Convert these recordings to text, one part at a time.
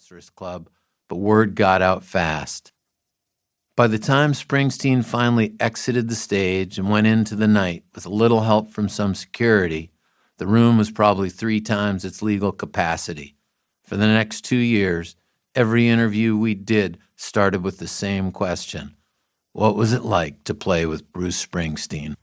Rhinoceros Club, but word got out fast. By the time Springsteen finally exited the stage and went into the night with a little help from some security, the room was probably 3 times its legal capacity. For the next 2 years, every interview we did started with the same question. What was it like to play with Bruce Springsteen?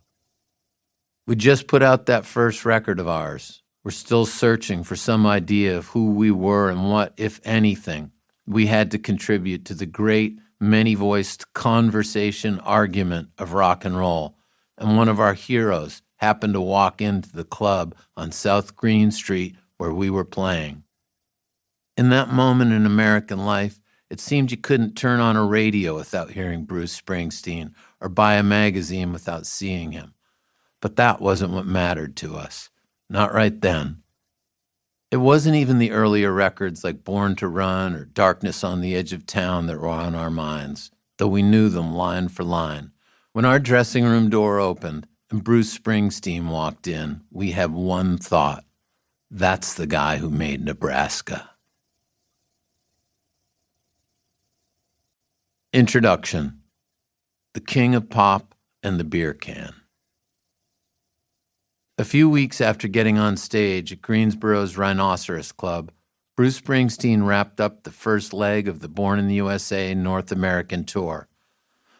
We just put out that first record of ours. We're still searching for some idea of who we were and what, if anything, we had to contribute to the great, many-voiced conversation argument of rock and roll. And one of our heroes happened to walk into the club on South Green Street where we were playing. In that moment in American life, it seemed you couldn't turn on a radio without hearing Bruce Springsteen or buy a magazine without seeing him. But that wasn't what mattered to us. Not right then. It wasn't even the earlier records like Born to Run or Darkness on the Edge of Town that were on our minds, though we knew them line for line. When our dressing room door opened and Bruce Springsteen walked in, we had one thought. That's the guy who made Nebraska. Introduction. The King of Pop and the Beer Can. A few weeks after getting on stage at Greensboro's Rhinoceros Club, Bruce Springsteen wrapped up the first leg of the Born in the U.S.A. North American tour.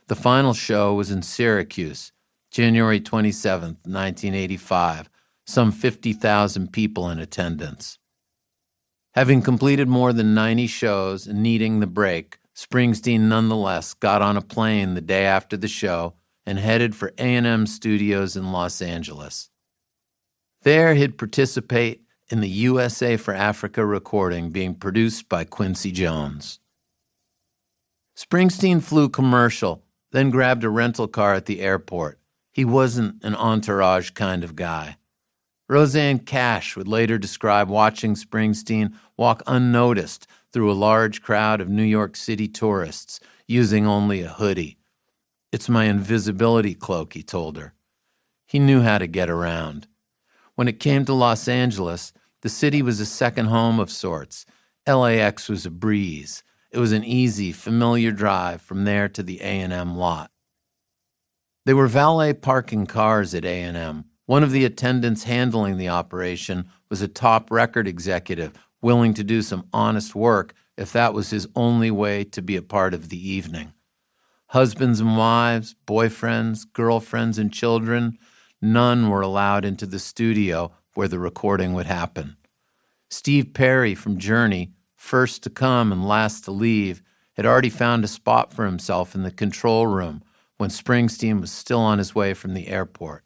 The final show was in Syracuse, January 27, 1985, some 50,000 people in attendance. Having completed more than 90 shows and needing the break, Springsteen nonetheless got on a plane the day after the show and headed for A&M Studios in Los Angeles. There, he'd participate in the U.S.A. for Africa recording being produced by Quincy Jones. Springsteen flew commercial, then grabbed a rental car at the airport. He wasn't an entourage kind of guy. Roseanne Cash would later describe watching Springsteen walk unnoticed through a large crowd of New York City tourists, using only a hoodie. It's my invisibility cloak, he told her. He knew how to get around. When it came to Los Angeles, the city was a second home of sorts. LAX was a breeze. It was an easy, familiar drive from there to the A&M lot. They were valet parking cars at A&M. One of the attendants handling the operation was a top record executive willing to do some honest work if that was his only way to be a part of the evening. Husbands and wives, boyfriends, girlfriends, and children, none were allowed into the studio where the recording would happen. Steve Perry from Journey, first to come and last to leave, had already found a spot for himself in the control room when Springsteen was still on his way from the airport.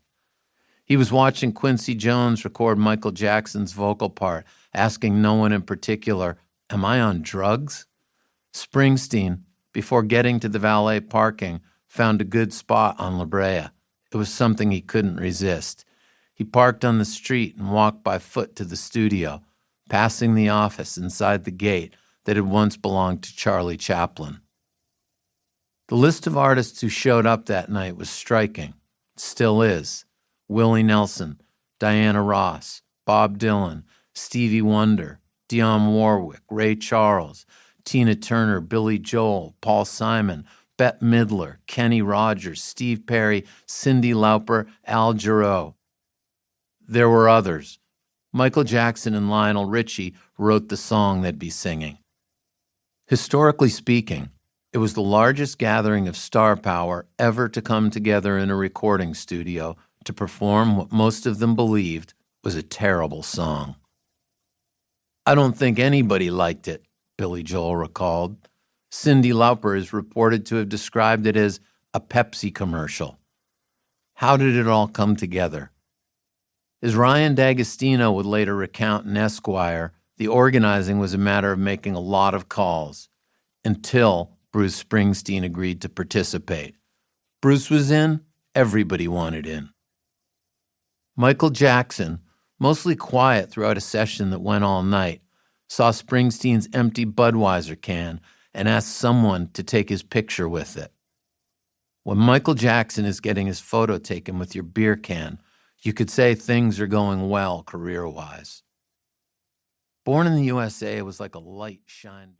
He was watching Quincy Jones record Michael Jackson's vocal part, asking no one in particular, "Am I on drugs?" Springsteen, before getting to the valet parking, found a good spot on La Brea. It was something he couldn't resist. He parked on the street and walked by foot to the studio, passing the office inside the gate that had once belonged to Charlie Chaplin. The list of artists who showed up that night was striking. It still is. Willie Nelson, Diana Ross, Bob Dylan, Stevie Wonder, Dionne Warwick, Ray Charles, Tina Turner, Billy Joel, Paul Simon, Bette Midler, Kenny Rogers, Steve Perry, Cyndi Lauper, Al Jarreau. There were others. Michael Jackson and Lionel Richie wrote the song they'd be singing. Historically speaking, it was the largest gathering of star power ever to come together in a recording studio to perform what most of them believed was a terrible song. "I don't think anybody liked it," Billy Joel recalled. Cyndi Lauper is reported to have described it as a Pepsi commercial. How did it all come together? As Ryan D'Agostino would later recount in Esquire, the organizing was a matter of making a lot of calls, until Bruce Springsteen agreed to participate. Bruce was in, everybody wanted in. Michael Jackson, mostly quiet throughout a session that went all night, saw Springsteen's empty Budweiser can and asked someone to take his picture with it. When Michael Jackson is getting his photo taken with your beer can, you could say things are going well career-wise. Born in the U.S.A. was like a light shined